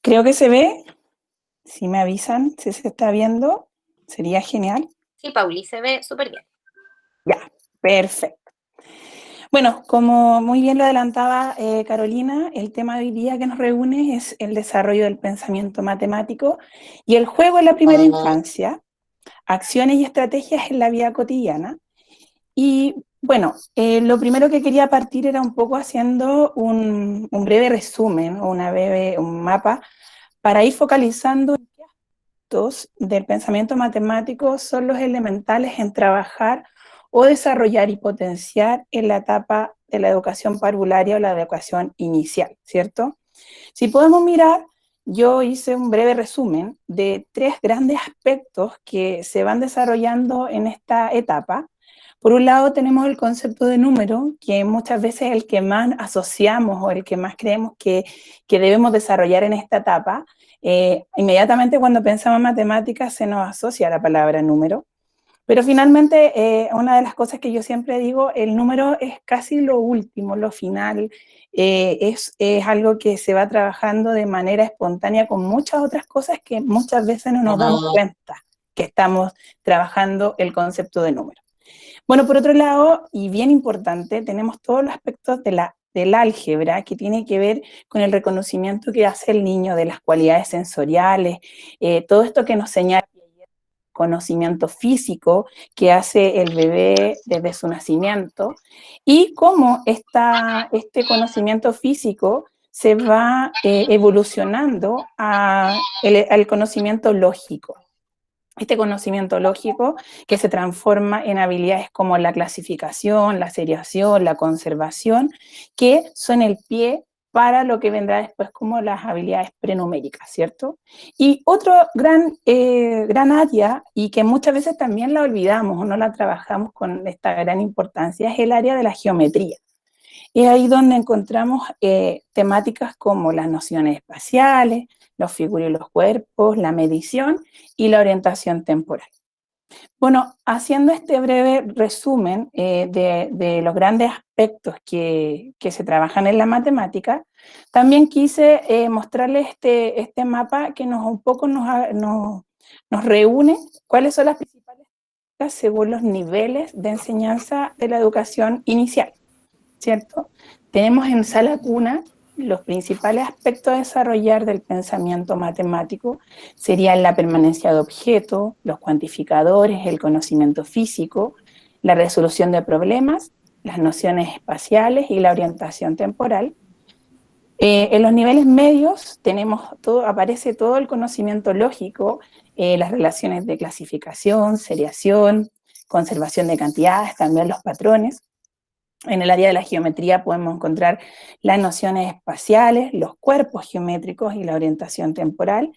Creo que se ve. Si me avisan si se está viendo, sería genial. Sí, Pauli, se ve súper bien. Ya, perfecto. Bueno, como muy bien lo adelantaba Carolina, el tema de hoy día que nos reúne es el desarrollo del pensamiento matemático y el juego en la primera infancia, acciones y estrategias en la vida cotidiana. Y bueno, lo primero que quería partir era un poco haciendo un breve resumen o un mapa para ir focalizando en qué aspectos del pensamiento matemático son los elementales en trabajar o desarrollar y potenciar en la etapa de la educación parvularia o la educación inicial, ¿cierto? Si podemos mirar, yo hice un breve resumen de tres grandes aspectos que se van desarrollando en esta etapa. Por un lado tenemos el concepto de número, que muchas veces es el que más asociamos o el que más creemos que debemos desarrollar en esta etapa. Inmediatamente cuando pensamos en matemáticas se nos asocia la palabra número, pero finalmente una de las cosas que yo siempre digo, el número es casi lo último, lo final, es algo que se va trabajando de manera espontánea con muchas otras cosas que muchas veces no nos damos cuenta que estamos trabajando el concepto de número. Bueno, por otro lado, y bien importante, tenemos todos los aspectos del álgebra que tiene que ver con el reconocimiento que hace el niño de las cualidades sensoriales, todo esto que nos señala conocimiento físico que hace el bebé desde su nacimiento y cómo este conocimiento físico se va evolucionando al conocimiento lógico. Este conocimiento lógico que se transforma en habilidades como la clasificación, la seriación, la conservación, que son el pie para lo que vendrá después como las habilidades prenuméricas, ¿cierto? Y otro gran área, y que muchas veces también la olvidamos o no la trabajamos con esta gran importancia, es el área de la geometría. Es ahí donde encontramos temáticas como las nociones espaciales, los figuras y los cuerpos, la medición y la orientación temporal. Bueno, haciendo este breve resumen de los grandes aspectos que se trabajan en la matemática, también quise mostrarles este mapa que un poco nos reúne cuáles son las principales según los niveles de enseñanza de la educación inicial, ¿cierto? Tenemos en sala cuna los principales aspectos a desarrollar del pensamiento matemático serían la permanencia de objetos, los cuantificadores, el conocimiento físico, la resolución de problemas, las nociones espaciales y la orientación temporal. En los niveles medios aparece todo el conocimiento lógico, las relaciones de clasificación, seriación, conservación de cantidades, también los patrones. En el área de la geometría podemos encontrar las nociones espaciales, los cuerpos geométricos y la orientación temporal.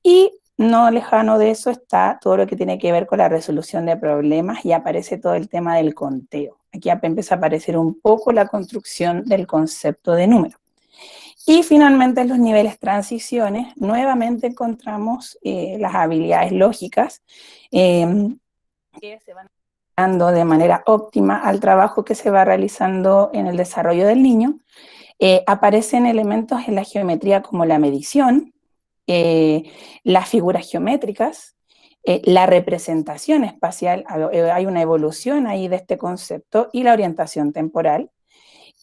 Y no lejano de eso está todo lo que tiene que ver con la resolución de problemas y aparece todo el tema del conteo. Aquí empieza a aparecer un poco la construcción del concepto de número. Y finalmente en los niveles transiciones nuevamente encontramos las habilidades lógicas que se van dando de manera óptima al trabajo que se va realizando en el desarrollo del niño. Aparecen elementos en la geometría como la medición, las figuras geométricas, la representación espacial, hay una evolución ahí de este concepto, y la orientación temporal.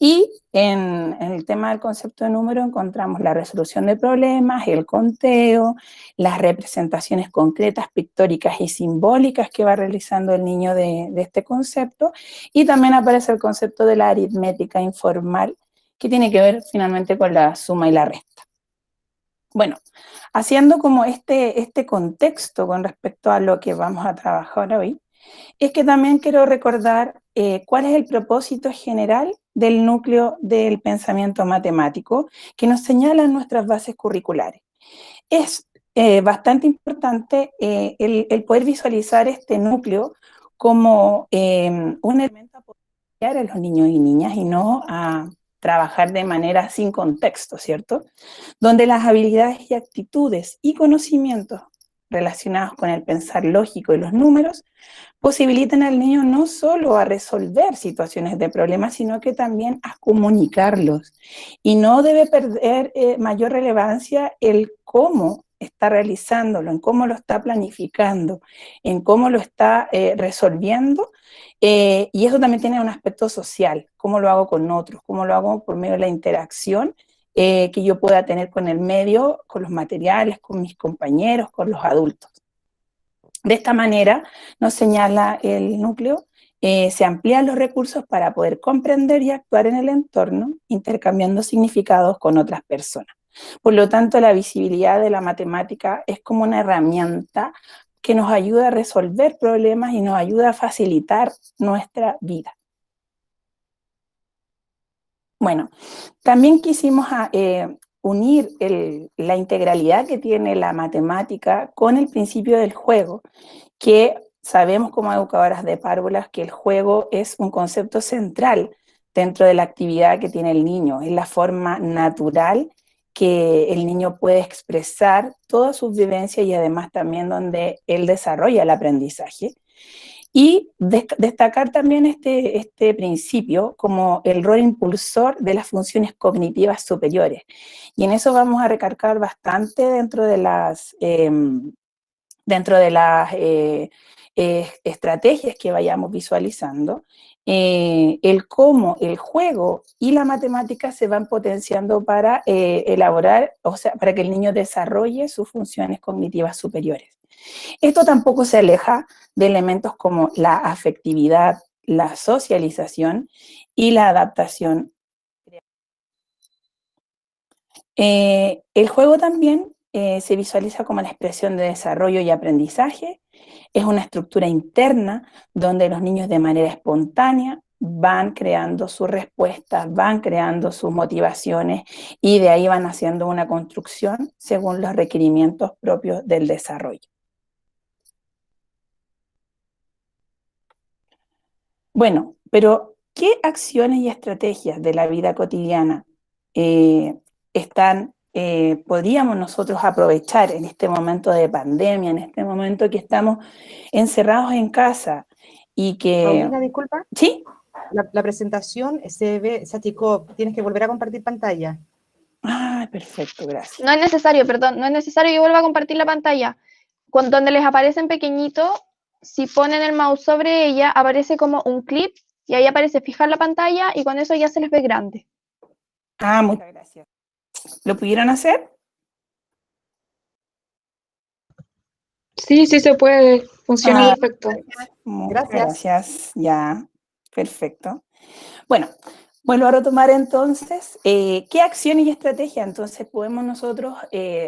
Y en el tema del concepto de número encontramos la resolución de problemas, el conteo, las representaciones concretas, pictóricas y simbólicas que va realizando el niño de este concepto, y también aparece el concepto de la aritmética informal, que tiene que ver finalmente con la suma y la resta. Bueno, haciendo como este contexto con respecto a lo que vamos a trabajar hoy, es que también quiero recordar cuál es el propósito general del núcleo del pensamiento matemático que nos señalan nuestras bases curriculares. Es bastante importante el poder visualizar este núcleo como un elemento a potenciar en los niños y niñas y no a trabajar de manera sin contexto, ¿cierto? Donde las habilidades y actitudes y conocimientos relacionados con el pensar lógico y los números, posibilitan al niño no solo a resolver situaciones de problemas, sino que también a comunicarlos. Y no debe perder mayor relevancia el cómo está realizándolo, en cómo lo está planificando, en cómo lo está resolviendo. Y eso también tiene un aspecto social, cómo lo hago con otros, cómo lo hago por medio de la interacción que yo pueda tener con el medio, con los materiales, con mis compañeros, con los adultos. De esta manera, nos señala el núcleo, se amplían los recursos para poder comprender y actuar en el entorno, intercambiando significados con otras personas. Por lo tanto, la visibilidad de la matemática es como una herramienta que nos ayuda a resolver problemas y nos ayuda a facilitar nuestra vida. Bueno, también quisimos unir la integralidad que tiene la matemática con el principio del juego, que sabemos como educadoras de párvulas que el juego es un concepto central dentro de la actividad que tiene el niño, es la forma natural que el niño puede expresar todas sus vivencias y además también donde él desarrolla el aprendizaje. Y destacar también este principio como el rol impulsor de las funciones cognitivas superiores. Y en eso vamos a recalcar bastante dentro de las estrategias que vayamos visualizando, el cómo el juego y la matemática se van potenciando para elaborar, o sea, para que el niño desarrolle sus funciones cognitivas superiores. Esto tampoco se aleja de elementos como la afectividad, la socialización y la adaptación. El juego también se visualiza como la expresión de desarrollo y aprendizaje. Es una estructura interna donde los niños de manera espontánea van creando sus respuestas, van creando sus motivaciones y de ahí van haciendo una construcción según los requerimientos propios del desarrollo. Bueno, pero ¿qué acciones y estrategias de la vida cotidiana podríamos nosotros aprovechar en este momento de pandemia, en este momento que estamos encerrados en casa y que... Paulina, disculpa. ¿Sí? La presentación se achicó. Tienes que volver a compartir pantalla. Ah, perfecto, gracias. No es necesario, perdón, no es necesario que vuelva a compartir la pantalla. Donde les aparece en pequeñito, si ponen el mouse sobre ella, aparece como un clip y ahí aparece fijar la pantalla y con eso ya se les ve grande. Ah, muchas gracias. ¿Lo pudieron hacer? Sí, sí se puede. Funciona perfecto. Muchas gracias. Ya, perfecto. Bueno, vuelvo a retomar entonces, ¿qué acciones y estrategias entonces podemos nosotros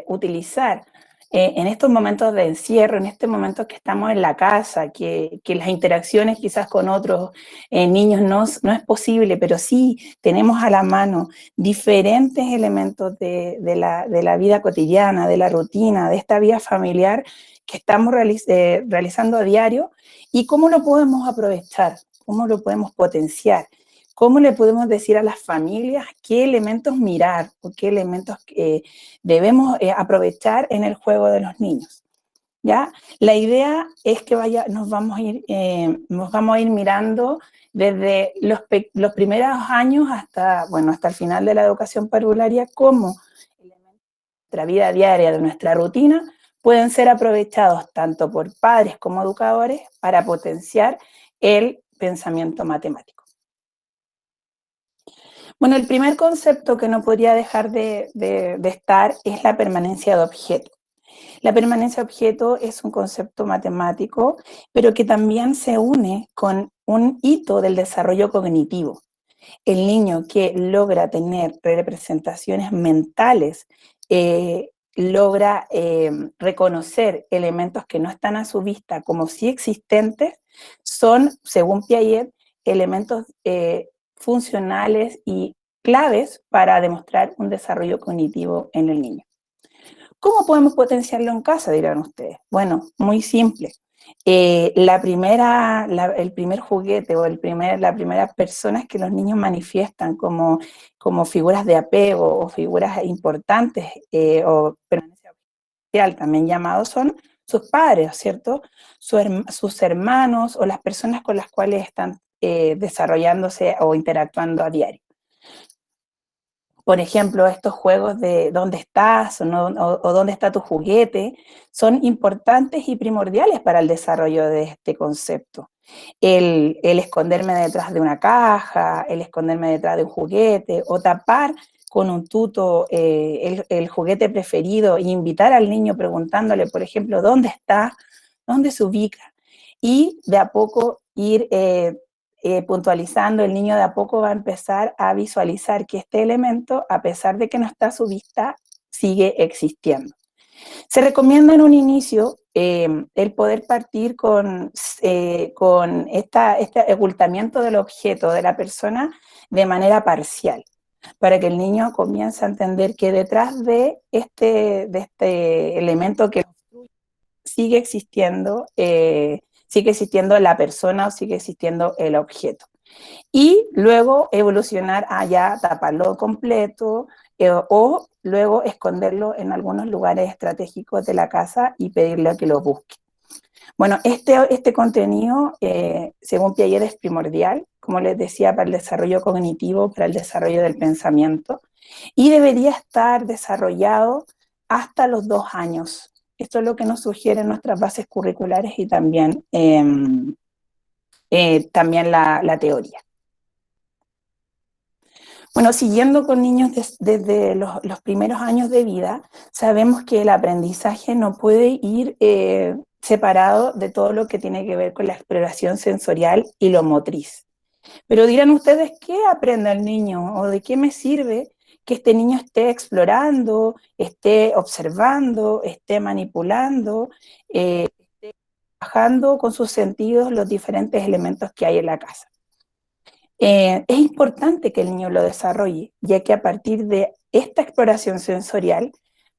utilizar en estos momentos de encierro, en estos momentos que estamos en la casa, que las interacciones quizás con otros niños no es posible, pero sí tenemos a la mano diferentes elementos de la vida cotidiana, de la rutina, de esta vida familiar que estamos realizando a diario y cómo lo podemos aprovechar, cómo lo podemos potenciar? ¿Cómo le podemos decir a las familias qué elementos mirar o qué elementos debemos aprovechar en el juego de los niños? ¿Ya? La idea es que nos vamos a ir mirando desde los primeros años hasta el final de la educación parvularia, cómo nuestra vida diaria, de nuestra rutina, pueden ser aprovechados tanto por padres como educadores para potenciar el pensamiento matemático. Bueno, el primer concepto que no podría dejar de estar es la permanencia de objeto. La permanencia de objeto es un concepto matemático, pero que también se une con un hito del desarrollo cognitivo. El niño que logra tener representaciones mentales, logra reconocer elementos que no están a su vista como si existentes, son, según Piaget, elementos funcionales y claves para demostrar un desarrollo cognitivo en el niño. ¿Cómo podemos potenciarlo en casa, dirán ustedes? Bueno, muy simple. El primer juguete o la primera persona que los niños manifiestan como figuras de apego o figuras importantes o permanencia social, también llamados, son sus padres, ¿cierto? Sus hermanos o las personas con las cuales están desarrollándose o interactuando a diario. Por ejemplo, estos juegos de dónde estás o dónde está tu juguete son importantes y primordiales para el desarrollo de este concepto. El esconderme detrás de una caja, el esconderme detrás de un juguete o tapar con un tuto el juguete preferido e invitar al niño preguntándole, por ejemplo, ¿dónde está? ¿Dónde se ubica? Y de a poco ir puntualizando, el niño de a poco va a empezar a visualizar que este elemento, a pesar de que no está a su vista, sigue existiendo. Se recomienda en un inicio el poder partir con este ocultamiento del objeto de la persona de manera parcial, para que el niño comience a entender que detrás de este elemento que sigue existiendo la persona o sigue existiendo el objeto. Y luego evolucionar a ya taparlo completo o luego esconderlo en algunos lugares estratégicos de la casa y pedirle a que lo busque. Bueno, este contenido, según Piaget, es primordial, como les decía, para el desarrollo cognitivo, para el desarrollo del pensamiento, y debería estar desarrollado hasta los 2 años. Esto es lo que nos sugieren nuestras bases curriculares y también, también la teoría. Bueno, siguiendo con niños desde los primeros años de vida, sabemos que el aprendizaje no puede ir separado de todo lo que tiene que ver con la exploración sensorial y lo motriz. Pero dirán ustedes, ¿qué aprende el niño? ¿O de qué me sirve que este niño esté explorando, esté observando, esté manipulando, esté trabajando con sus sentidos los diferentes elementos que hay en la casa? Es importante que el niño lo desarrolle, ya que a partir de esta exploración sensorial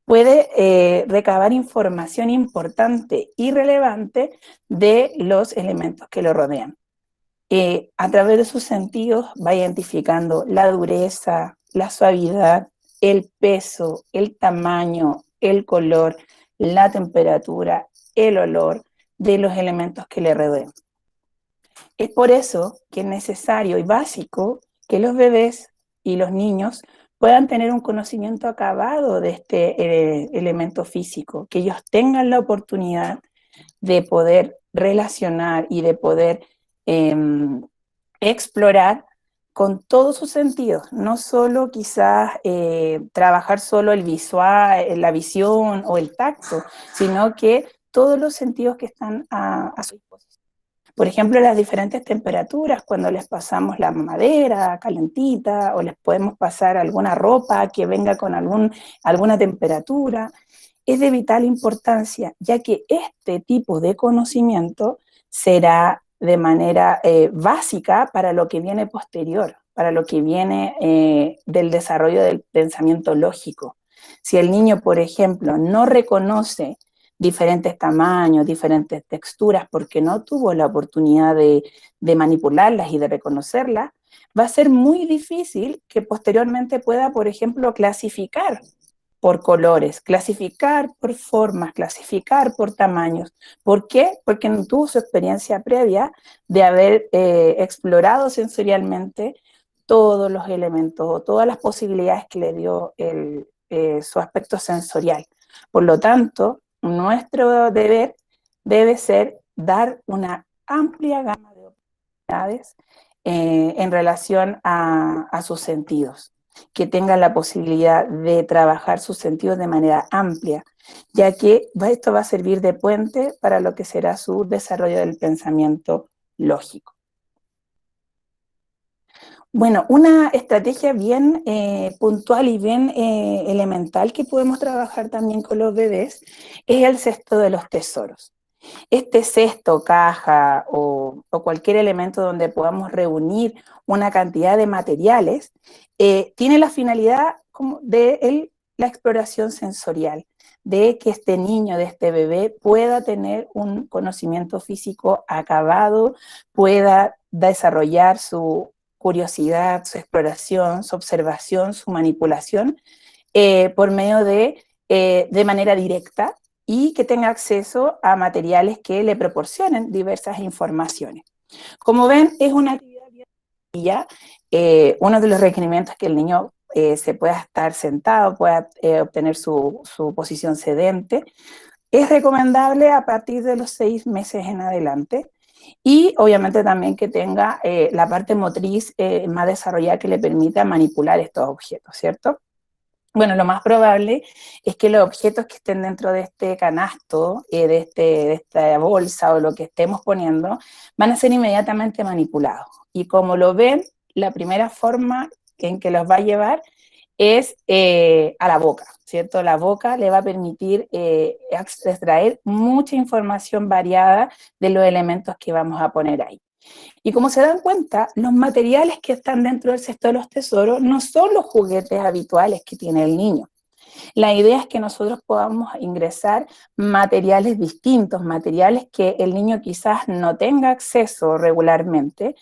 puede recabar información importante y relevante de los elementos que lo rodean. A través de sus sentidos va identificando la dureza, la suavidad, el peso, el tamaño, el color, la temperatura, el olor de los elementos que le rodean. Es por eso que es necesario y básico que los bebés y los niños puedan tener un conocimiento acabado de este elemento físico, que ellos tengan la oportunidad de poder relacionar y de poder explorar con todos sus sentidos, no solo quizás trabajar solo el visual, la visión o el tacto, sino que todos los sentidos que están a su disposición. Por ejemplo, las diferentes temperaturas, cuando les pasamos la mamadera calentita o les podemos pasar alguna ropa que venga con alguna temperatura, es de vital importancia, ya que este tipo de conocimiento será de manera básica para lo que viene posterior, para lo que viene del desarrollo del pensamiento lógico. Si el niño, por ejemplo, no reconoce diferentes tamaños, diferentes texturas, porque no tuvo la oportunidad de manipularlas y de reconocerlas, va a ser muy difícil que posteriormente pueda, por ejemplo, clasificar por colores, clasificar por formas, clasificar por tamaños. ¿Por qué? Porque no tuvo su experiencia previa de haber explorado sensorialmente todos los elementos o todas las posibilidades que le dio su aspecto sensorial. Por lo tanto, nuestro deber debe ser dar una amplia gama de oportunidades en relación a sus sentidos, que tengan la posibilidad de trabajar sus sentidos de manera amplia, ya que esto va a servir de puente para lo que será su desarrollo del pensamiento lógico. Bueno, una estrategia bien puntual y bien elemental que podemos trabajar también con los bebés es el cesto de los tesoros. Este cesto, caja o cualquier elemento donde podamos reunir una cantidad de materiales tiene la finalidad de la exploración sensorial, de que este niño, de este bebé, pueda tener un conocimiento físico acabado, pueda desarrollar su curiosidad, su exploración, su observación, su manipulación, por medio de manera directa, y que tenga acceso a materiales que le proporcionen diversas informaciones. Como ven, es una actividad bien sencilla. Uno de los requerimientos es que el niño se pueda estar sentado, pueda obtener su posición sedente. Es recomendable a partir de los 6 meses en adelante y obviamente también que tenga la parte motriz más desarrollada que le permita manipular estos objetos, ¿cierto? Bueno, lo más probable es que los objetos que estén dentro de este canasto, de esta bolsa o lo que estemos poniendo, van a ser inmediatamente manipulados. Y como lo ven, la primera forma en que los va a llevar es a la boca, ¿cierto? La boca le va a permitir extraer mucha información variada de los elementos que vamos a poner ahí. Y como se dan cuenta, los materiales que están dentro del cesto de los tesoros no son los juguetes habituales que tiene el niño. La idea es que nosotros podamos ingresar materiales distintos, materiales que el niño quizás no tenga acceso regularmente,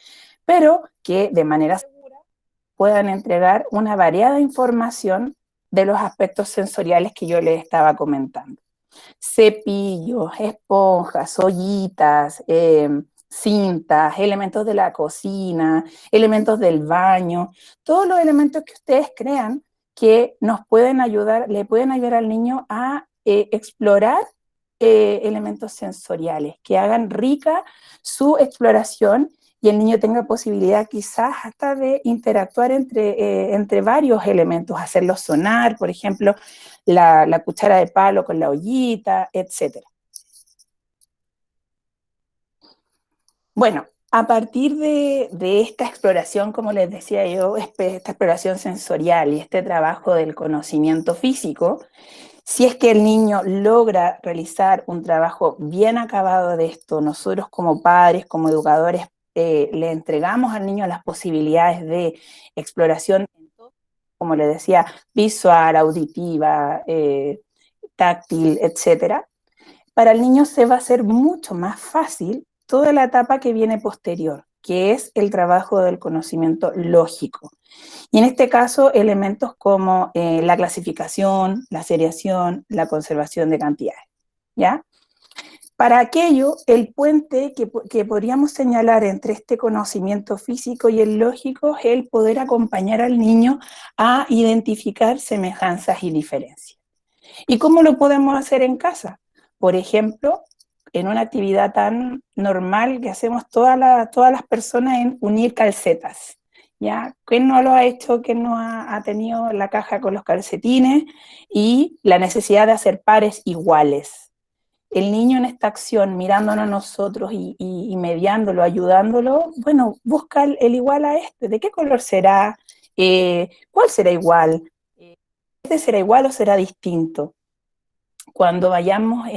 pero que de manera segura puedan entregar una variada información de los aspectos sensoriales que yo les estaba comentando. Cepillos, esponjas, ollitas, cintas, elementos de la cocina, elementos del baño, todos los elementos que ustedes crean que nos pueden ayudar, le pueden ayudar al niño a explorar elementos sensoriales, que hagan rica su exploración y el niño tenga posibilidad quizás hasta de interactuar entre varios elementos, hacerlos sonar, por ejemplo, la cuchara de palo con la ollita, etc. Bueno, a partir de esta exploración, como les decía yo, esta exploración sensorial y este trabajo del conocimiento físico, si es que el niño logra realizar un trabajo bien acabado de esto, nosotros como padres, como educadores, le entregamos al niño las posibilidades de exploración, como les decía, visual, auditiva, táctil, etcétera. Para el niño se va a hacer mucho más fácil toda la etapa que viene posterior, que es el trabajo del conocimiento lógico. Y en este caso, elementos como la clasificación, la seriación, la conservación de cantidades, ¿ya? Para aquello, el puente que podríamos señalar entre este conocimiento físico y el lógico es el poder acompañar al niño a identificar semejanzas y diferencias. ¿Y cómo lo podemos hacer en casa? Por ejemplo, en una actividad tan normal que hacemos todas las personas en unir calcetas. ¿Ya? ¿Quién no lo ha hecho? ¿Quién no ha tenido la caja con los calcetines? Y la necesidad de hacer pares iguales. El niño en esta acción, mirándonos a nosotros y mediándolo, ayudándolo, bueno, busca el igual a este. ¿De qué color será? ¿Cuál será igual? ¿Este será igual o será distinto? Cuando vayamos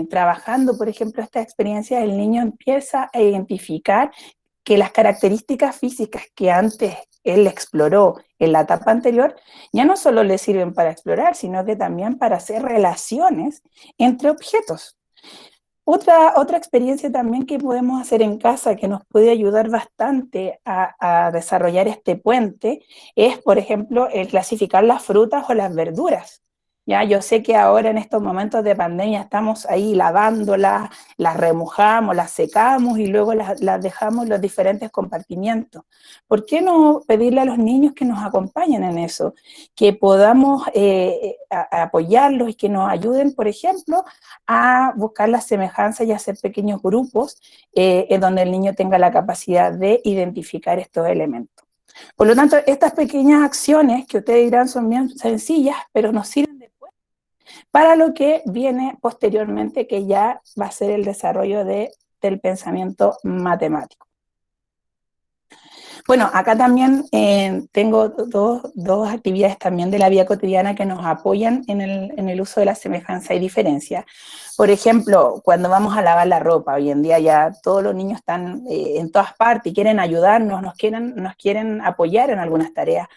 trabajando, por ejemplo, esta experiencia, el niño empieza a identificar que las características físicas que antes él exploró en la etapa anterior, ya no solo le sirven para explorar, sino que también para hacer relaciones entre objetos. Otra experiencia también que podemos hacer en casa que nos puede ayudar bastante a desarrollar este puente es, por ejemplo, el clasificar las frutas o las verduras. Ya, yo sé que ahora en estos momentos de pandemia estamos ahí lavándolas, las remojamos, las secamos y luego las dejamos en los diferentes compartimientos. ¿Por qué no pedirle a los niños que nos acompañen en eso? Que podamos apoyarlos y que nos ayuden, por ejemplo, a buscar las semejanzas y hacer pequeños grupos en donde el niño tenga la capacidad de identificar estos elementos. Por lo tanto, estas pequeñas acciones que ustedes dirán son bien sencillas, pero nos sirven después para lo que viene posteriormente, que ya va a ser el desarrollo del pensamiento matemático. Bueno, acá también tengo dos actividades también de la vida cotidiana que nos apoyan en el uso de la semejanza y diferencia. Por ejemplo, cuando vamos a lavar la ropa, hoy en día ya todos los niños están en todas partes y quieren ayudarnos, nos quieren apoyar en algunas tareas.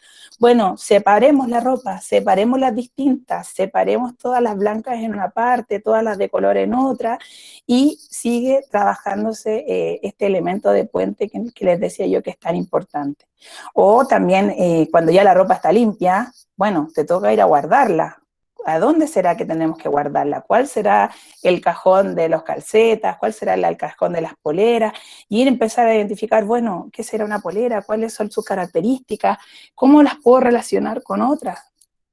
Bueno, separemos la ropa, separemos las distintas, separemos todas las blancas en una parte, todas las de color en otra, y sigue trabajándose este elemento de puente que les decía yo que es tan importante. O también cuando ya la ropa está limpia, bueno, te toca ir a guardarla. ¿A dónde será que tenemos que guardarla? ¿Cuál será el cajón de los calcetas? ¿Cuál será el cajón de las poleras? Y ir a empezar a identificar, bueno, ¿qué será una polera? ¿Cuáles son sus características? ¿Cómo las puedo relacionar con otras?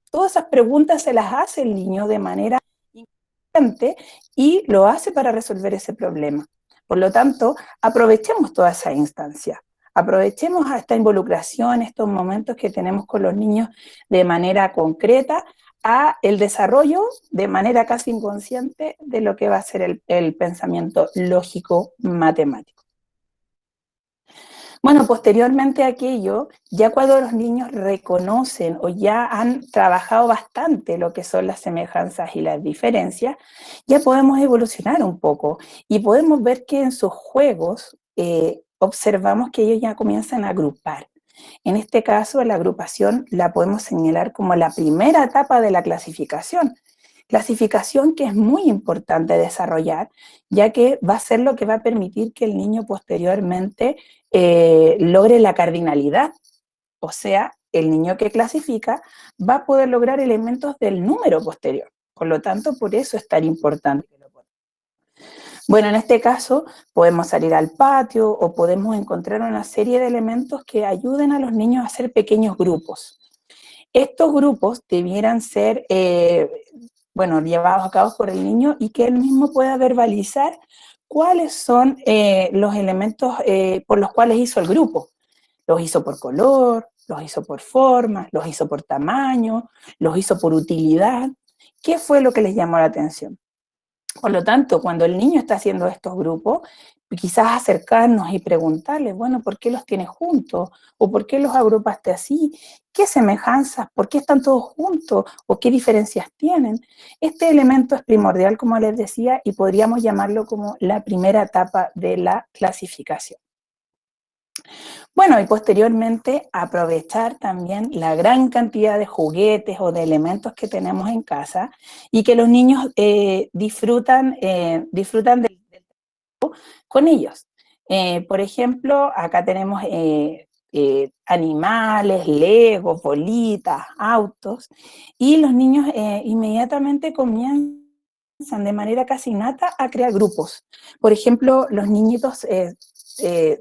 Todas esas preguntas se las hace el niño de manera inteligente y lo hace para resolver ese problema. Por lo tanto, aprovechemos toda esa instancia. Aprovechemos a esta involucración, estos momentos que tenemos con los niños de manera concreta, a el desarrollo de manera casi inconsciente de lo que va a ser el pensamiento lógico matemático. Bueno, posteriormente a aquello, ya cuando los niños reconocen o ya han trabajado bastante lo que son las semejanzas y las diferencias, ya podemos evolucionar un poco y podemos ver que en sus juegos observamos que ellos ya comienzan a agrupar. En este caso, la agrupación la podemos señalar como la primera etapa de la clasificación. Clasificación que es muy importante desarrollar, ya que va a ser lo que va a permitir que el niño posteriormente logre la cardinalidad. O sea, el niño que clasifica va a poder lograr elementos del número posterior. Por lo tanto, por eso es tan importante. Bueno, en este caso podemos salir al patio o podemos encontrar una serie de elementos que ayuden a los niños a hacer pequeños grupos. Estos grupos debieran ser, llevados a cabo por el niño y que él mismo pueda verbalizar cuáles son los elementos por los cuales hizo el grupo. Los hizo por color, los hizo por forma, los hizo por tamaño, los hizo por utilidad. ¿Qué fue lo que les llamó la atención? Por lo tanto, cuando el niño está haciendo estos grupos, quizás acercarnos y preguntarle, bueno, ¿por qué los tienes juntos? ¿O por qué los agrupaste así? ¿Qué semejanzas? ¿Por qué están todos juntos? ¿O qué diferencias tienen? Este elemento es primordial, como les decía, y podríamos llamarlo como la primera etapa de la clasificación. Bueno, y posteriormente aprovechar también la gran cantidad de juguetes o de elementos que tenemos en casa y que los niños disfrutan del tiempo con ellos. Por ejemplo, acá tenemos animales, legos, bolitas, autos, y los niños inmediatamente comienzan de manera casi innata a crear grupos. Por ejemplo, los niñitos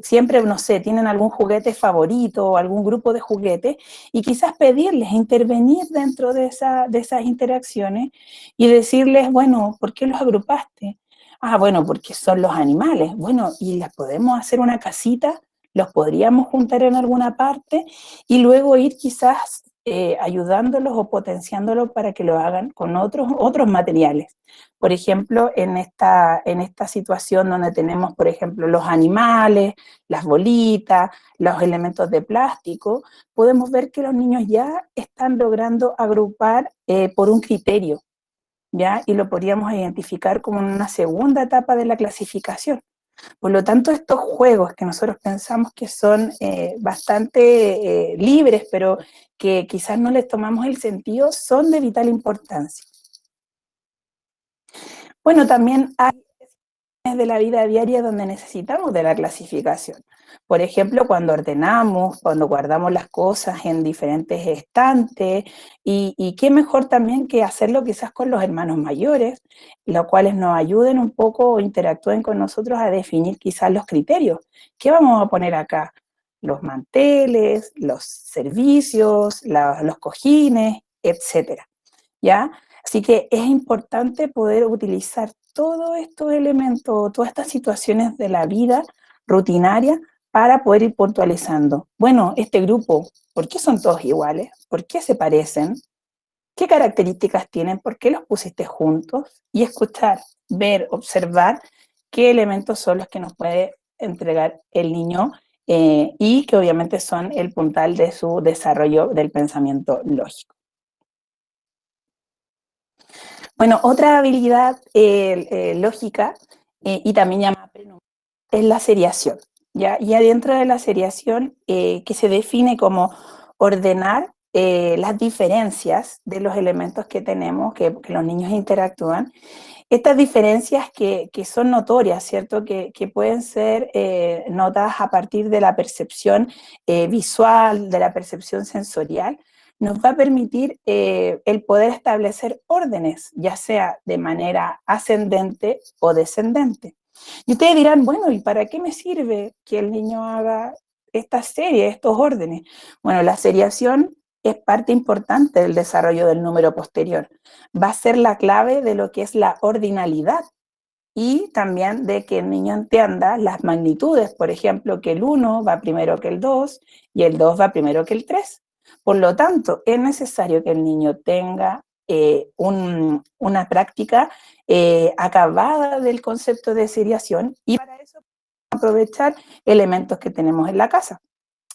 siempre, no sé, tienen algún juguete favorito o algún grupo de juguetes y quizás pedirles intervenir dentro de esas interacciones y decirles, bueno, ¿por qué los agrupaste? Ah, bueno, porque son los animales. Bueno, y les podemos hacer una casita, los podríamos juntar en alguna parte y luego ir quizás ayudándolos o potenciándolos para que lo hagan con otros materiales. Por ejemplo, en esta situación donde tenemos, por ejemplo, los animales, las bolitas, los elementos de plástico, podemos ver que los niños ya están logrando agrupar por un criterio, ¿ya? Y lo podríamos identificar como una segunda etapa de la clasificación. Por lo tanto, estos juegos que nosotros pensamos que son bastante libres, pero que quizás no les tomamos el sentido, son de vital importancia. Bueno, también hay situaciones de la vida diaria donde necesitamos de la clasificación. Por ejemplo, cuando ordenamos, cuando guardamos las cosas en diferentes estantes, y qué mejor también que hacerlo quizás con los hermanos mayores, los cuales nos ayuden un poco o interactúen con nosotros a definir quizás los criterios. ¿Qué vamos a poner acá? Los manteles, los servicios, los cojines, etcétera, ¿ya? Así que es importante poder utilizar todos estos elementos, todas estas situaciones de la vida rutinaria para poder ir puntualizando. Bueno, este grupo, ¿por qué son todos iguales? ¿Por qué se parecen? ¿Qué características tienen? ¿Por qué los pusiste juntos? Y escuchar, ver, observar qué elementos son los que nos puede entregar el niño y que obviamente son el puntal de su desarrollo del pensamiento lógico. Bueno, otra habilidad lógica y también llamada es la seriación, ¿ya? Y adentro de la seriación que se define como ordenar las diferencias de los elementos que tenemos, que los niños interactúan, estas diferencias que son notorias, ¿cierto? Que pueden ser notadas a partir de la percepción visual, de la percepción sensorial, nos va a permitir el poder establecer órdenes, ya sea de manera ascendente o descendente. Y ustedes dirán, bueno, ¿y para qué me sirve que el niño haga esta serie, estos órdenes? Bueno, la seriación es parte importante del desarrollo del número posterior. Va a ser la clave de lo que es la ordinalidad y también de que el niño entienda las magnitudes, por ejemplo, que el 1 va primero que el 2 y el 2 va primero que el 3. Por lo tanto, es necesario que el niño tenga una práctica acabada del concepto de seriación y para eso aprovechar elementos que tenemos en la casa.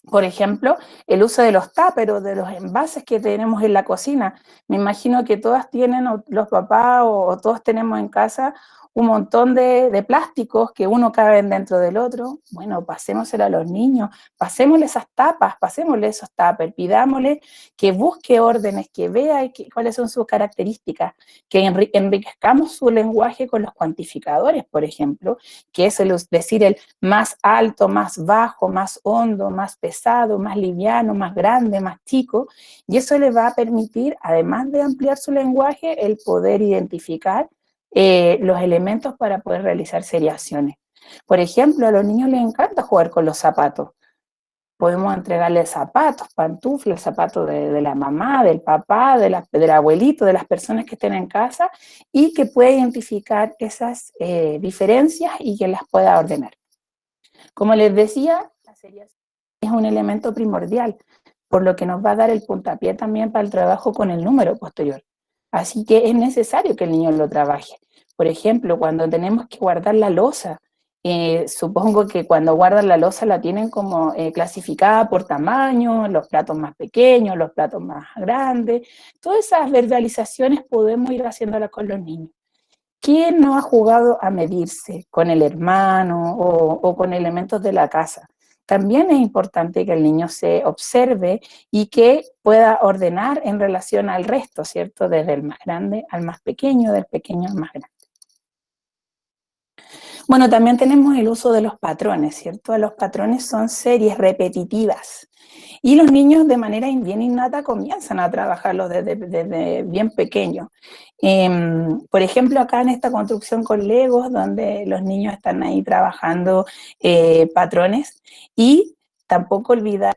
Por ejemplo, el uso de los tuppers o de los envases que tenemos en la cocina. Me imagino que todas tienen, o los papás o todos tenemos en casa, un montón de plásticos que uno cabe dentro del otro. Bueno, pasémoselo a los niños, pasémosle esas tapas, pasémosle esos tuppers, pidámosle que busque órdenes, que vea cuáles son sus características, que enriquezcamos su lenguaje con los cuantificadores, por ejemplo, que es decir el más alto, más bajo, más hondo, más pesado, más liviano, más grande, más chico, y eso le va a permitir, además de ampliar su lenguaje, el poder identificar los elementos para poder realizar seriaciones. Por ejemplo, a los niños les encanta jugar con los zapatos. Podemos entregarles zapatos, pantuflas, zapatos de la mamá, del papá, del abuelito, de las personas que estén en casa y que pueda identificar esas diferencias y que las pueda ordenar. Como les decía, la seriación es un elemento primordial, por lo que nos va a dar el puntapié también para el trabajo con el número posterior. Así que es necesario que el niño lo trabaje. Por ejemplo, cuando tenemos que guardar la loza, supongo que cuando guardan la loza la tienen como clasificada por tamaño, los platos más pequeños, los platos más grandes. Todas esas verbalizaciones podemos ir haciéndolas con los niños. ¿Quién no ha jugado a medirse con el hermano o con elementos de la casa? También es importante que el niño se observe y que pueda ordenar en relación al resto, ¿cierto? Desde el más grande al más pequeño, del pequeño al más grande. Bueno, también tenemos el uso de los patrones, ¿cierto? Los patrones son series repetitivas y los niños de manera bien innata comienzan a trabajarlos desde bien pequeños. Por ejemplo, acá en esta construcción con Legos, donde los niños están ahí trabajando patrones y tampoco olvidar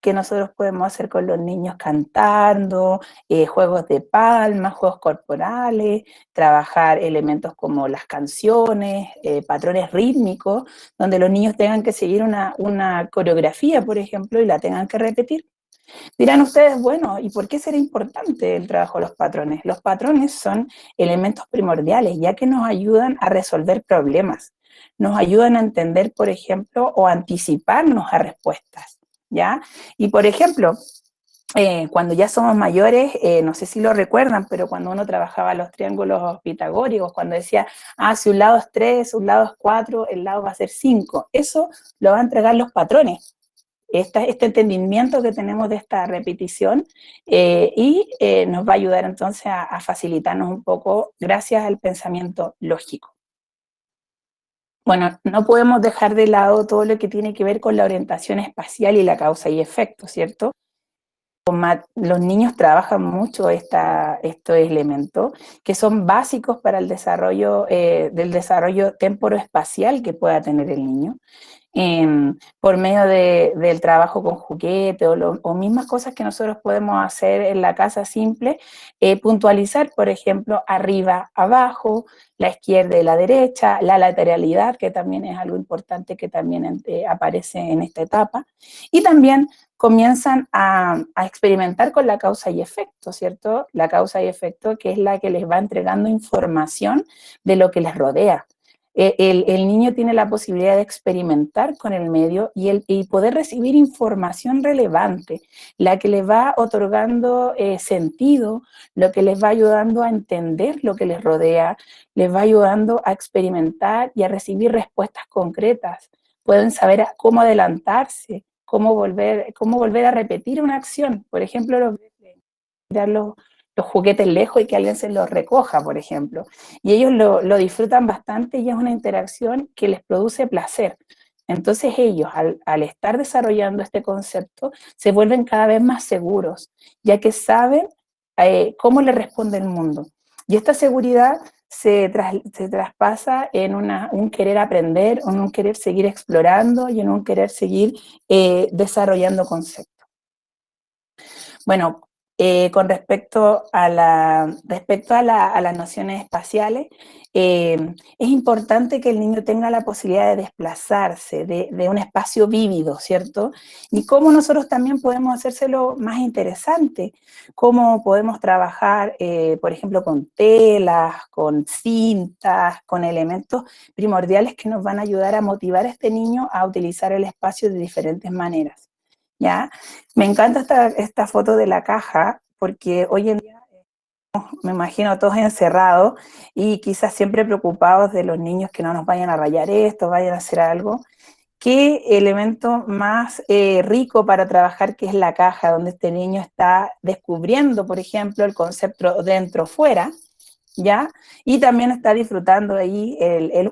que nosotros podemos hacer con los niños cantando, juegos de palmas, juegos corporales, trabajar elementos como las canciones, patrones rítmicos, donde los niños tengan que seguir una coreografía, por ejemplo, y la tengan que repetir. Dirán ustedes, bueno, ¿y por qué será importante el trabajo de los patrones? Los patrones son elementos primordiales, ya que nos ayudan a resolver problemas, nos ayudan a entender, por ejemplo, o anticiparnos a respuestas, ¿ya? Y, por ejemplo, cuando ya somos mayores, no sé si lo recuerdan, pero cuando uno trabajaba los triángulos pitagóricos, cuando decía, si un lado es 3, un lado es 4, el lado va a ser 5, eso lo va a entregar los patrones. Este entendimiento que tenemos de esta repetición nos va a ayudar entonces a facilitarnos un poco gracias al pensamiento lógico. Bueno, no podemos dejar de lado todo lo que tiene que ver con la orientación espacial y la causa y efecto, ¿cierto? Los niños trabajan mucho estos elementos que son básicos para el desarrollo del desarrollo temporoespacial que pueda tener el niño. Por medio del trabajo con juguetes o mismas cosas que nosotros podemos hacer en la casa simple, puntualizar, por ejemplo, arriba, abajo, la izquierda y la derecha, la lateralidad, que también es algo importante que también aparece en esta etapa, y también comienzan a experimentar con la causa y efecto, ¿cierto? La causa y efecto que es la que les va entregando información de lo que les rodea. El niño tiene la posibilidad de experimentar con el medio y poder recibir información relevante, la que les va otorgando sentido, lo que les va ayudando a entender lo que les rodea, les va ayudando a experimentar y a recibir respuestas concretas. Pueden saber cómo adelantarse, cómo volver a repetir una acción. Por ejemplo, los juguetes lejos y que alguien se los recoja, por ejemplo. Y ellos lo disfrutan bastante y es una interacción que les produce placer. Entonces ellos, al estar desarrollando este concepto, se vuelven cada vez más seguros, ya que saben cómo le responde el mundo. Y esta seguridad se traspasa en un querer aprender, en un querer seguir explorando y en un querer seguir desarrollando conceptos. Bueno, con respecto a las nociones espaciales, es importante que el niño tenga la posibilidad de desplazarse, de un espacio vívido, ¿cierto? Y cómo nosotros también podemos hacérselo más interesante, cómo podemos trabajar, por ejemplo, con telas, con cintas, con elementos primordiales que nos van a ayudar a motivar a este niño a utilizar el espacio de diferentes maneras, ¿ya? Me encanta esta foto de la caja, porque hoy en día me imagino todos encerrados y quizás siempre preocupados de los niños que no nos vayan a rayar esto, vayan a hacer algo. ¿Qué elemento más rico para trabajar que es la caja, donde este niño está descubriendo, por ejemplo, el concepto dentro-fuera, ¿ya? Y también está disfrutando ahí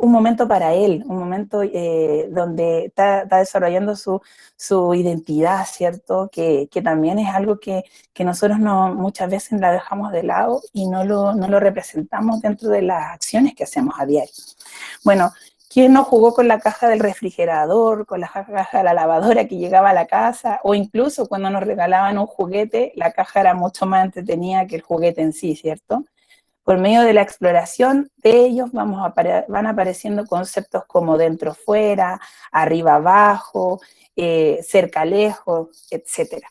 un momento para él, un momento donde está desarrollando su identidad, ¿cierto? Que también es algo que nosotros muchas veces la dejamos de lado y no lo representamos dentro de las acciones que hacemos a diario. Bueno, ¿quién no jugó con la caja del refrigerador, con la caja de la lavadora que llegaba a la casa? O incluso cuando nos regalaban un juguete, la caja era mucho más entretenida que el juguete en sí, ¿cierto? Por medio de la exploración de ellos van apareciendo conceptos como dentro-fuera, arriba-abajo, cerca-lejos, etc.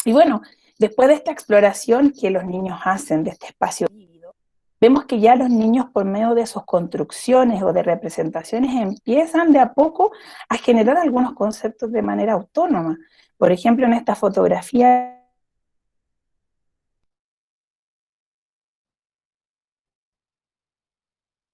Y bueno, después de esta exploración que los niños hacen de este espacio vívido, vemos que ya los niños por medio de sus construcciones o de representaciones empiezan de a poco a generar algunos conceptos de manera autónoma. Por ejemplo, en esta fotografía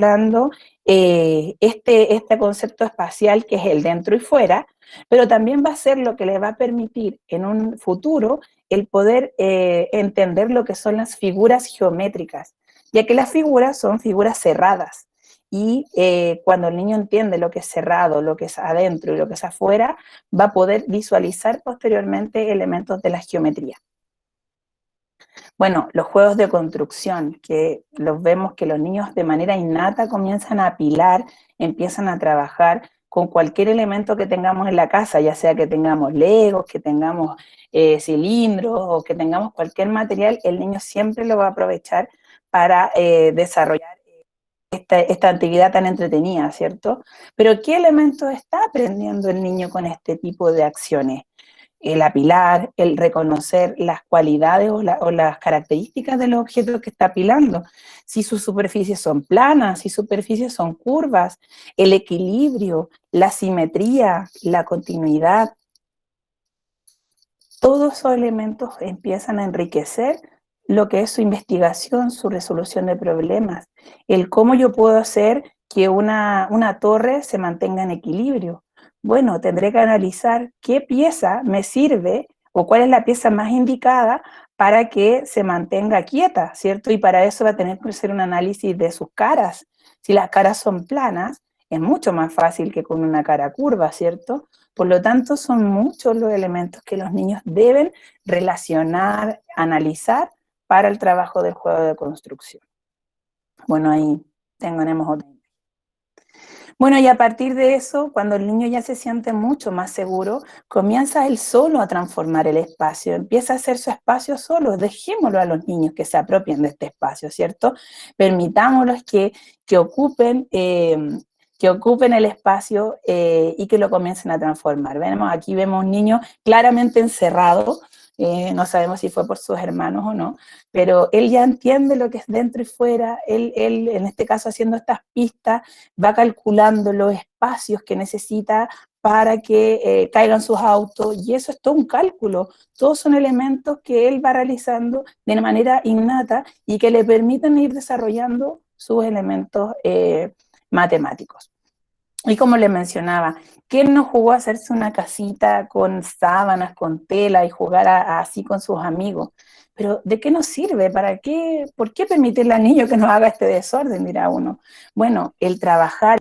hablando este concepto espacial que es el dentro y fuera, pero también va a ser lo que le va a permitir en un futuro el poder entender lo que son las figuras geométricas, ya que las figuras son figuras cerradas. Y cuando el niño entiende lo que es cerrado, lo que es adentro y lo que es afuera, va a poder visualizar posteriormente elementos de la geometría. Bueno, los juegos de construcción, que los vemos que los niños de manera innata comienzan a apilar, empiezan a trabajar con cualquier elemento que tengamos en la casa, ya sea que tengamos legos, que tengamos cilindros o que tengamos cualquier material, el niño siempre lo va a aprovechar para desarrollar esta actividad tan entretenida, ¿cierto? Pero ¿qué elementos está aprendiendo el niño con este tipo de acciones? El apilar, el reconocer las cualidades o las características de los objetos que está apilando, si sus superficies son planas, si sus superficies son curvas, el equilibrio, la simetría, la continuidad. Todos esos elementos empiezan a enriquecer lo que es su investigación, su resolución de problemas, el cómo yo puedo hacer que una torre se mantenga en equilibrio. Bueno, tendré que analizar qué pieza me sirve o cuál es la pieza más indicada para que se mantenga quieta, ¿cierto? Y para eso va a tener que hacer un análisis de sus caras. Si las caras son planas, es mucho más fácil que con una cara curva, ¿cierto? Por lo tanto, son muchos los elementos que los niños deben relacionar, analizar para el trabajo del juego de construcción. Bueno, ahí tenemos otra. Bueno, y a partir de eso, cuando el niño ya se siente mucho más seguro, comienza él solo a transformar el espacio, empieza a hacer su espacio solo, dejémoslo a los niños que se apropien de este espacio, ¿cierto? Permitámoslos que ocupen el espacio y que lo comiencen a transformar. Aquí vemos un niño claramente encerrado, no sabemos si fue por sus hermanos o no, pero él ya entiende lo que es dentro y fuera, él en este caso haciendo estas pistas, va calculando los espacios que necesita para que caigan sus autos, y eso es todo un cálculo, todos son elementos que él va realizando de manera innata y que le permiten ir desarrollando sus elementos matemáticos. Y como les mencionaba, ¿quién no jugó a hacerse una casita con sábanas, con tela y jugar así con sus amigos? Pero ¿de qué nos sirve? ¿Para qué? ¿Por qué permitirle al niño que nos haga este desorden? Dirá uno. Bueno, el trabajar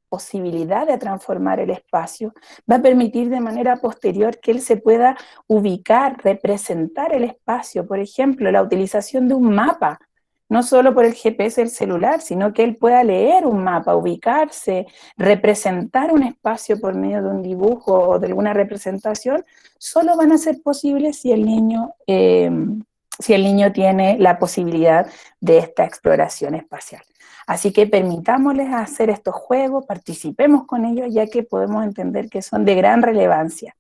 posibilidad de transformar el espacio, va a permitir de manera posterior que él se pueda ubicar, representar el espacio. Por ejemplo, la utilización de un mapa, no solo por el GPS del celular, sino que él pueda leer un mapa, ubicarse, representar un espacio por medio de un dibujo o de alguna representación, solo van a ser posibles si el niño tiene la posibilidad de esta exploración espacial. Así que permitámosles hacer estos juegos, participemos con ellos, ya que podemos entender que son de gran relevancia.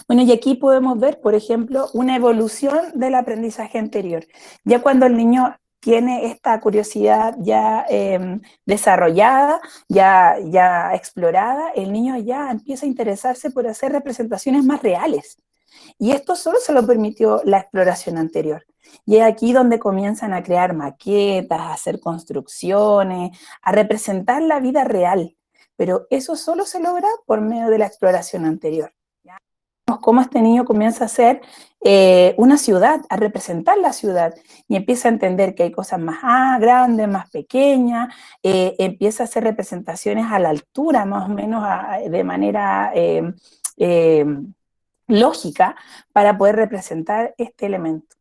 Bueno, y aquí podemos ver, por ejemplo, una evolución del aprendizaje anterior. Ya cuando el niño tiene esta curiosidad ya desarrollada, ya explorada, el niño ya empieza a interesarse por hacer representaciones más reales. Y esto solo se lo permitió la exploración anterior. Y es aquí donde comienzan a crear maquetas, a hacer construcciones, a representar la vida real. Pero eso solo se logra por medio de la exploración anterior. ¿Ya? Cómo este niño comienza a hacer una ciudad, a representar la ciudad, y empieza a entender que hay cosas más grandes, más pequeñas, empieza a hacer representaciones a la altura, más o menos de manera lógica, para poder representar este elemento.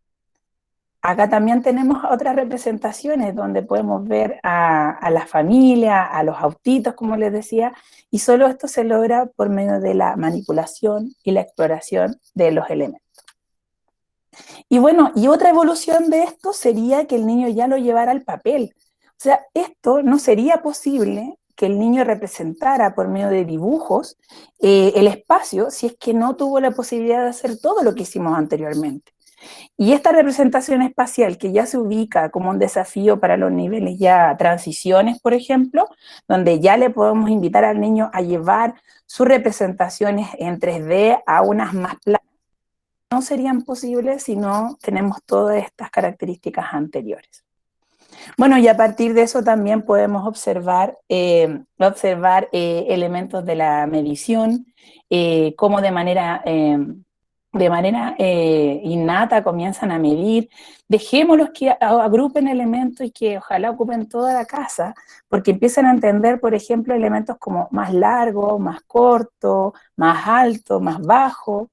Acá también tenemos otras representaciones donde podemos ver a la familia, a los autitos, como les decía, y solo esto se logra por medio de la manipulación y la exploración de los elementos. Y bueno, y otra evolución de esto sería que el niño ya lo llevara al papel. O sea, esto no sería posible que el niño representara por medio de dibujos el espacio si es que no tuvo la posibilidad de hacer todo lo que hicimos anteriormente. Y esta representación espacial que ya se ubica como un desafío para los niveles ya transiciones, por ejemplo, donde ya le podemos invitar al niño a llevar sus representaciones en 3D a unas más planas, no serían posibles si no tenemos todas estas características anteriores. Bueno, y a partir de eso también podemos observar elementos de la medición, cómo de manera innata comienzan a medir. Dejémoslos que agrupen elementos y que ojalá ocupen toda la casa, porque empiezan a entender, por ejemplo, elementos como más largo, más corto, más alto, más bajo.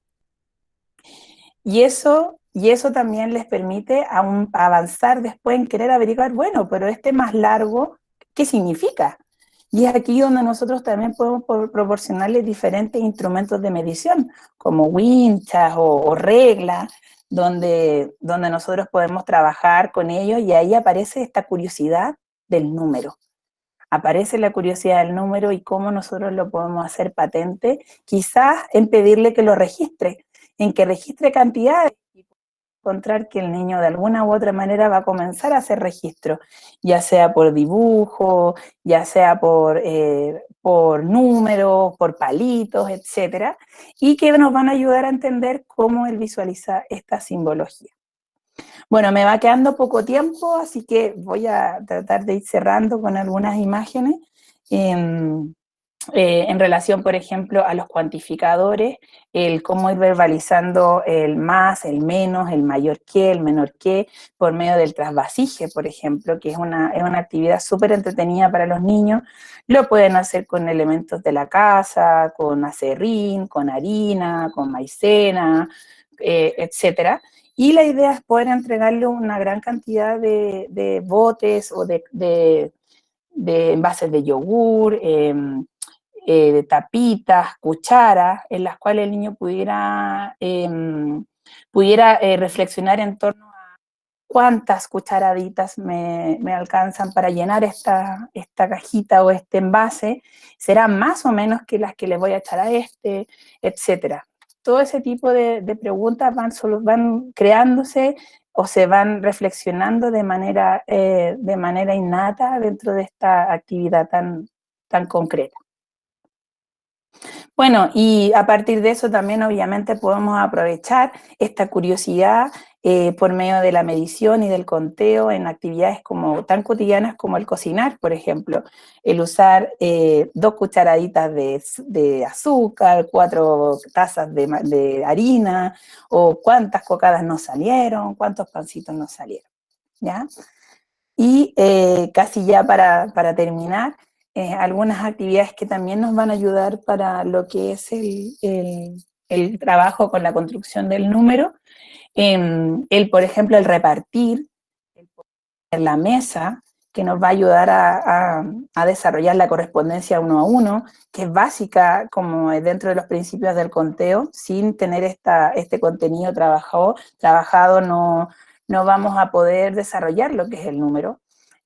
Y eso también les permite avanzar después en querer averiguar, bueno, pero este más largo, ¿qué significa? Y es aquí donde nosotros también podemos proporcionarles diferentes instrumentos de medición, como winchas o reglas, donde nosotros podemos trabajar con ellos, y ahí aparece esta curiosidad del número. Aparece la curiosidad del número y cómo nosotros lo podemos hacer patente, quizás en pedirle que lo registre, en que registre cantidades, y encontrar que el niño de alguna u otra manera va a comenzar a hacer registro, ya sea por dibujo, ya sea por números, por palitos, etcétera, y que nos van a ayudar a entender cómo él visualiza esta simbología. Bueno, me va quedando poco tiempo, así que voy a tratar de ir cerrando con algunas imágenes en relación, por ejemplo, a los cuantificadores, el cómo ir verbalizando el más, el menos, el mayor que, el menor que, por medio del trasvasije, por ejemplo, que es una actividad súper entretenida para los niños. Lo pueden hacer con elementos de la casa, con acerrín, con harina, con maicena, etcétera. Y la idea es poder entregarle una gran cantidad de botes o de envases de yogur, de tapitas, cucharas, en las cuales el niño pudiera reflexionar en torno a cuántas cucharaditas me alcanzan para llenar esta cajita o este envase, serán más o menos que las que le voy a echar a etcétera. Todo ese tipo de preguntas van creándose o se van reflexionando de manera innata dentro de esta actividad tan concreta. Bueno, y a partir de eso también obviamente podemos aprovechar esta curiosidad por medio de la medición y del conteo en actividades tan cotidianas como el cocinar, por ejemplo. El usar 2 cucharaditas de azúcar, 4 tazas de harina, o cuántas cocadas nos salieron, cuántos pancitos nos salieron, ¿ya? Y casi ya para terminar, algunas actividades que también nos van a ayudar para lo que es el trabajo con la construcción del número. Por ejemplo, el repartir, el poner en la mesa, que nos va a ayudar a desarrollar la correspondencia uno a uno, que es básica como dentro de los principios del conteo. Sin tener este contenido trabajado no vamos a poder desarrollar lo que es el número.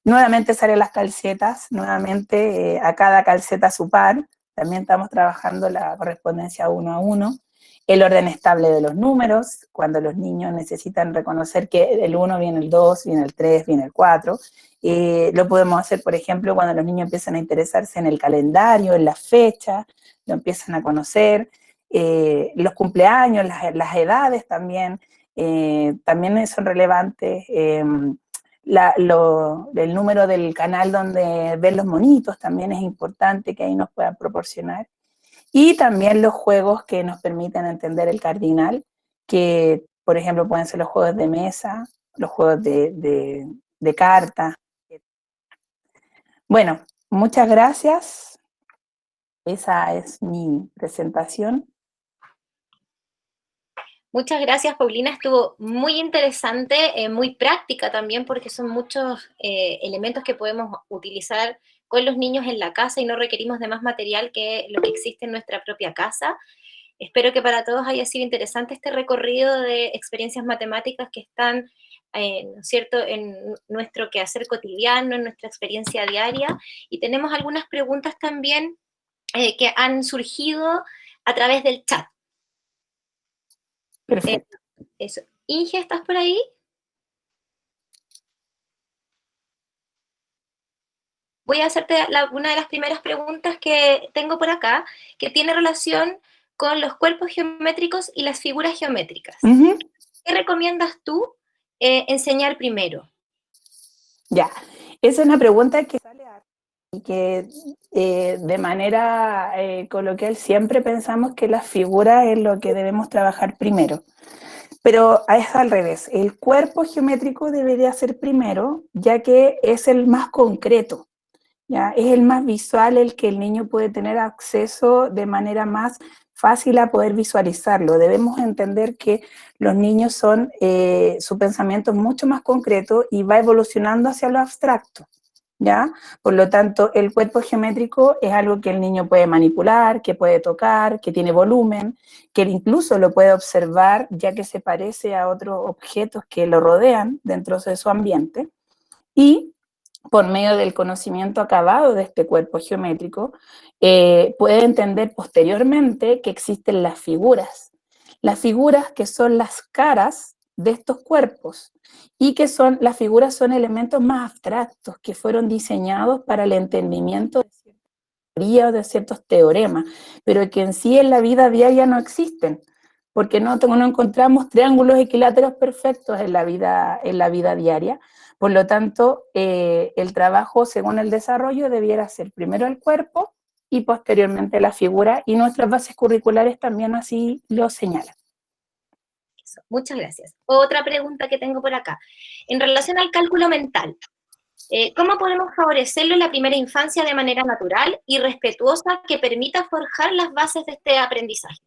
Nuevamente salen las calcetas, nuevamente a cada calceta su par. También estamos trabajando la correspondencia uno a uno. El orden estable de los números, cuando los niños necesitan reconocer que el 1 viene el 2, viene el 3, viene el 4. Lo podemos hacer, por ejemplo, cuando los niños empiezan a interesarse en el calendario, en las fechas, lo empiezan a conocer. Los cumpleaños, las edades también son relevantes. El número del canal donde ven los monitos también es importante que ahí nos puedan proporcionar. Y también los juegos que nos permiten entender el cardinal, que por ejemplo pueden ser los juegos de mesa, los juegos de cartas. Bueno, muchas gracias. Esa es mi presentación. Muchas gracias, Paulina. Estuvo muy interesante, muy práctica también, porque son muchos elementos que podemos utilizar con los niños en la casa y no requerimos de más material que lo que existe en nuestra propia casa. Espero que para todos haya sido interesante este recorrido de experiencias matemáticas que están, ¿no es cierto?, en nuestro quehacer cotidiano, en nuestra experiencia diaria. Y tenemos algunas preguntas también que han surgido a través del chat. Perfecto. Eso. Inge, ¿estás por ahí? Voy a hacerte una de las primeras preguntas que tengo por acá, que tiene relación con los cuerpos geométricos y las figuras geométricas. ¿Qué recomiendas tú enseñar primero? Ya, esa es una pregunta que sale y que de manera coloquial siempre pensamos que las figuras es lo que debemos trabajar primero. Pero es al revés, el cuerpo geométrico debería ser primero, ya que es el más concreto, ¿ya? Es el más visual, el que el niño puede tener acceso de manera más fácil a poder visualizarlo. Debemos entender que los niños su pensamiento es mucho más concreto y va evolucionando hacia lo abstracto, ¿ya? Por lo tanto, el cuerpo geométrico es algo que el niño puede manipular, que puede tocar, que tiene volumen, que incluso lo puede observar, ya que se parece a otros objetos que lo rodean dentro de su ambiente. Y por medio del conocimiento acabado de este cuerpo geométrico, puede entender posteriormente que existen las figuras que son las caras de estos cuerpos, y que las figuras son elementos más abstractos que fueron diseñados para el entendimiento de ciertas teorías o de ciertos teoremas, pero que en sí en la vida diaria no existen, porque no encontramos triángulos equiláteros perfectos en la vida diaria. Por lo tanto, el trabajo según el desarrollo debiera ser primero el cuerpo y posteriormente la figura, y nuestras bases curriculares también así lo señalan. Eso, muchas gracias. Otra pregunta que tengo por acá. En relación al cálculo mental, ¿cómo podemos favorecerlo en la primera infancia de manera natural y respetuosa que permita forjar las bases de este aprendizaje?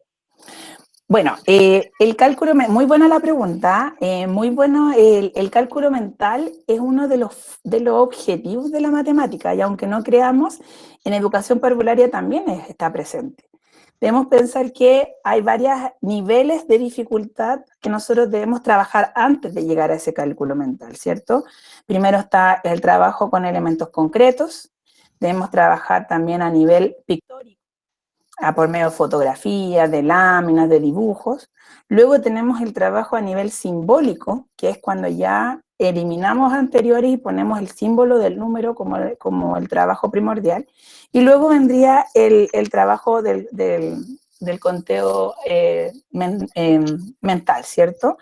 Bueno, el cálculo, muy buena la pregunta, muy bueno, el cálculo mental es uno de los objetivos de la matemática, y aunque no creamos, en educación parvularia también está presente. Debemos pensar que hay varios niveles de dificultad que nosotros debemos trabajar antes de llegar a ese cálculo mental, ¿cierto? Primero está el trabajo con elementos concretos, debemos trabajar también a nivel pictórico, por medio de fotografías, de láminas, de dibujos. Luego tenemos el trabajo a nivel simbólico, que es cuando ya eliminamos anteriores y ponemos el símbolo del número como el trabajo primordial. Y luego vendría el trabajo del conteo mental, ¿cierto?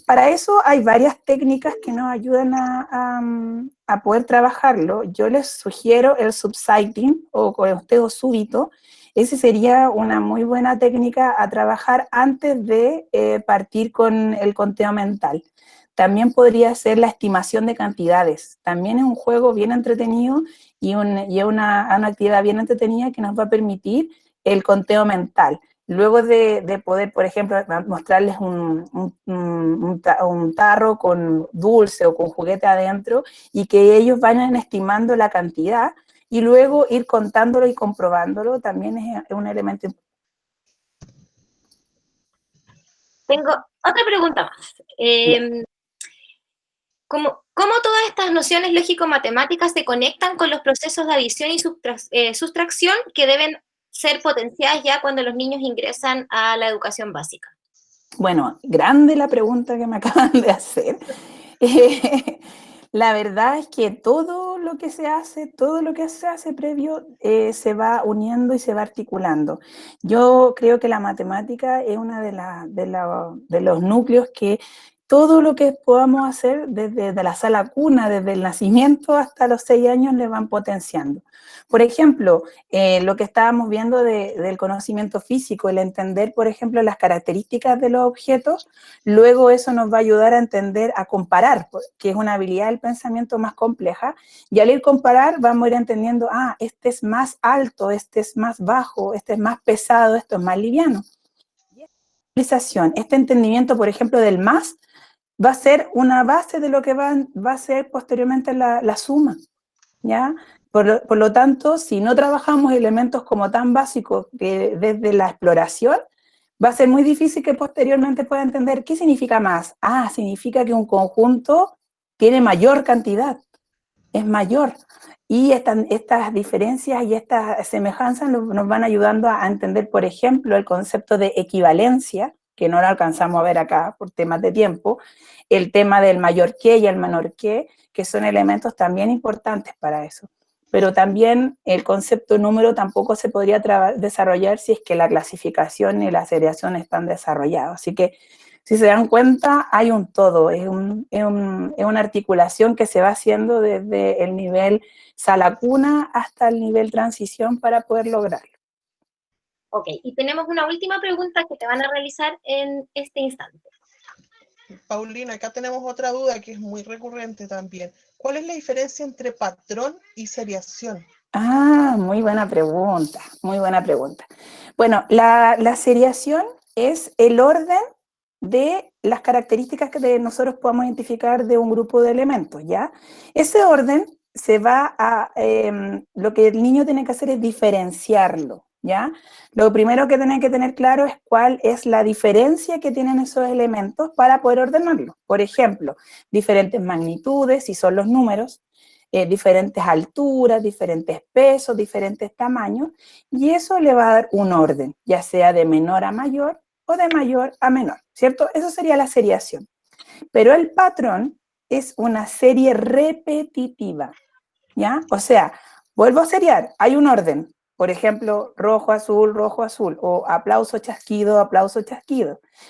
Para eso hay varias técnicas que nos ayudan a poder trabajarlo. Yo les sugiero el subsighting o conteo súbito. Esa sería una muy buena técnica a trabajar antes de partir con el conteo mental. también podría ser la estimación de cantidades. También es un juego bien entretenido y es una actividad bien entretenida que nos va a permitir el conteo mental. Luego de poder, por ejemplo, mostrarles un tarro con dulce o con juguete adentro y que ellos vayan estimando la cantidad y luego ir contándolo y comprobándolo también es un elemento importante. Tengo otra pregunta más. ¿Cómo todas estas nociones lógico-matemáticas se conectan con los procesos de adición y sustracción que deben ser potenciadas ya cuando los niños ingresan a la educación básica? Bueno, grande la pregunta que me acaban de hacer. La verdad es que todo lo que se hace previo se va uniendo y se va articulando. Yo creo que la matemática es uno de los núcleos que todo lo que podamos hacer desde la sala cuna, desde el nacimiento hasta los 6 años, le van potenciando. Por ejemplo, lo que estábamos viendo del conocimiento físico, el entender, por ejemplo, las características de los objetos, luego eso nos va a ayudar a entender, a comparar, que es una habilidad del pensamiento más compleja, y al ir comparar vamos a ir entendiendo, este es más alto, este es más bajo, este es más pesado, esto es más liviano. Y este entendimiento, por ejemplo, del más, va a ser una base de lo que va a ser posteriormente la suma, ¿ya? Por lo tanto, si no trabajamos elementos como tan básicos que desde la exploración, va a ser muy difícil que posteriormente pueda entender qué significa más. Significa que un conjunto tiene mayor cantidad, es mayor. Y estas diferencias y estas semejanzas nos van ayudando a entender, por ejemplo, el concepto de equivalencia, que no lo alcanzamos a ver acá por temas de tiempo, el tema del mayor que y el menor que son elementos también importantes para eso. Pero también el concepto número tampoco se podría desarrollar si es que la clasificación y la seriación están desarrollados. Así que, si se dan cuenta, hay un todo, es una articulación que se va haciendo desde el nivel sala cuna hasta el nivel transición para poder lograrlo. Ok, y tenemos una última pregunta que te van a realizar en este instante. Paulina, acá tenemos otra duda que es muy recurrente también. ¿Cuál es la diferencia entre patrón y seriación? Muy buena pregunta, muy buena pregunta. Bueno, la seriación es el orden de las características que nosotros podamos identificar de un grupo de elementos, ¿ya? Ese orden se va a, lo que el niño tiene que hacer es diferenciarlo, ¿ya? Lo primero que tiene que tener claro es cuál es la diferencia que tienen esos elementos para poder ordenarlos. Por ejemplo, diferentes magnitudes, si son los números, diferentes alturas, diferentes pesos, diferentes tamaños, y eso le va a dar un orden, ya sea de menor a mayor o de mayor a menor, ¿cierto? Eso sería la seriación. Pero el patrón es una serie repetitiva, ¿ya? O sea, vuelvo a seriar, hay un orden, por ejemplo, rojo, azul, o aplauso, chasquido,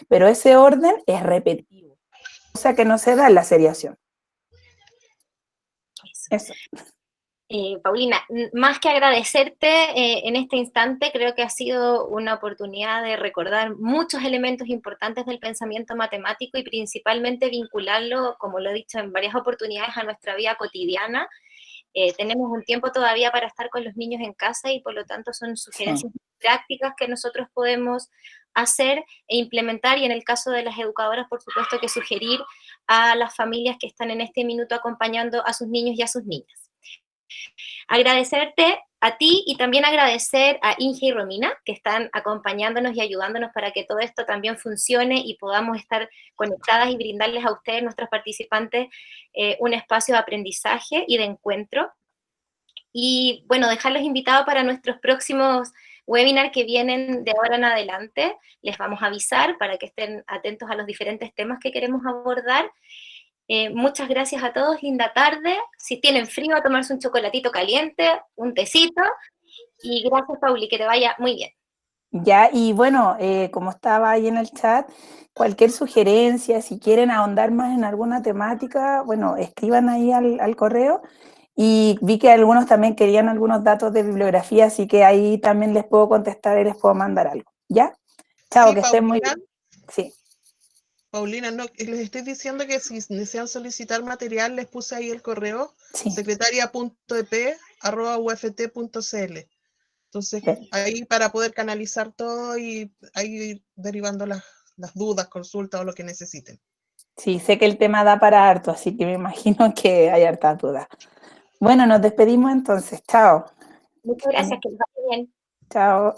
pero ese orden es repetitivo, o sea que no se da en la seriación. Eso. Paulina, más que agradecerte en este instante, creo que ha sido una oportunidad de recordar muchos elementos importantes del pensamiento matemático y principalmente vincularlo, como lo he dicho en varias oportunidades, a nuestra vida cotidiana. Tenemos un tiempo todavía para estar con los niños en casa y por lo tanto son sugerencias prácticas que nosotros podemos hacer e implementar, y en el caso de las educadoras, por supuesto que sugerir a las familias que están en este minuto acompañando a sus niños y a sus niñas. Agradecerte a ti y también agradecer a Inge y Romina, que están acompañándonos y ayudándonos para que todo esto también funcione y podamos estar conectadas y brindarles a ustedes, nuestros participantes, un espacio de aprendizaje y de encuentro. Y bueno, dejarlos invitados para nuestros próximos webinars que vienen de ahora en adelante. Les vamos a avisar para que estén atentos a los diferentes temas que queremos abordar. Muchas gracias a todos, linda tarde. Si tienen frío, a tomarse un chocolatito caliente, un tecito. Y gracias, Pauli, que te vaya muy bien. Ya, y bueno, como estaba ahí en el chat, cualquier sugerencia, si quieren ahondar más en alguna temática, bueno, escriban ahí al correo. Y vi que algunos también querían algunos datos de bibliografía, así que ahí también les puedo contestar y les puedo mandar algo. ¿Ya? Chao, Sí, que estén muy bien. Paulina. Sí. Paulina, no, les estoy diciendo que si desean solicitar material, les puse ahí el correo, Sí, secretaria.ep@uft.cl. Entonces, bien. ahí para poder canalizar todo y ahí ir derivando las dudas, consultas o lo que necesiten. Sí, sé que el tema da para harto, así que me imagino que hay harta duda. Bueno, nos despedimos entonces. Chao. Muchas gracias, que les vaya bien. Chao.